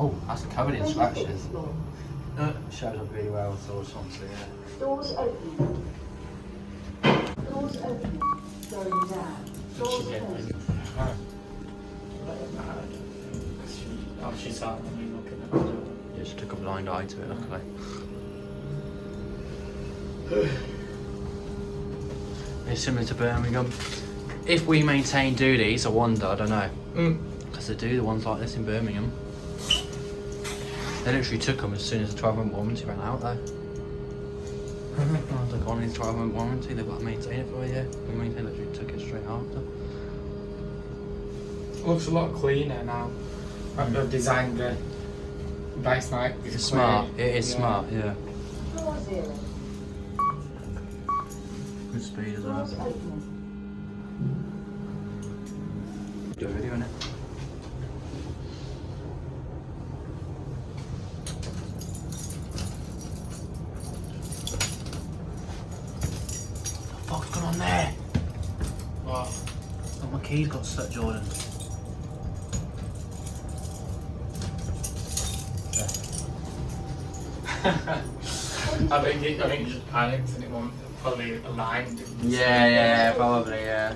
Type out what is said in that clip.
Oh, that's covered in scratches. Shows up really well with those ones, so yeah. Doors open. Doors open. Going down. Doors closing. Oh, she's out when you looking at it. Yeah, she took a blind eye to it, luckily. It's similar to Birmingham. If WeMaintain do these, I wonder, I don't know. Because they do the ones like this in Birmingham. They literally took them as soon as the 12-month warranty ran out though. I was like, on his 12-month warranty, they've got to maintain it for a year. WeMaintain literally took it straight after. Looks a lot cleaner now. I've designed the base night. It's smart, it is smart, yeah. Floor 0. Good speed as well. Doors open. Do a video on it. What the fuck's going on there? What? Oh, my key's got stuck, Jordan. I think you just panicked and it won't probably aligned. Yeah, probably, yeah.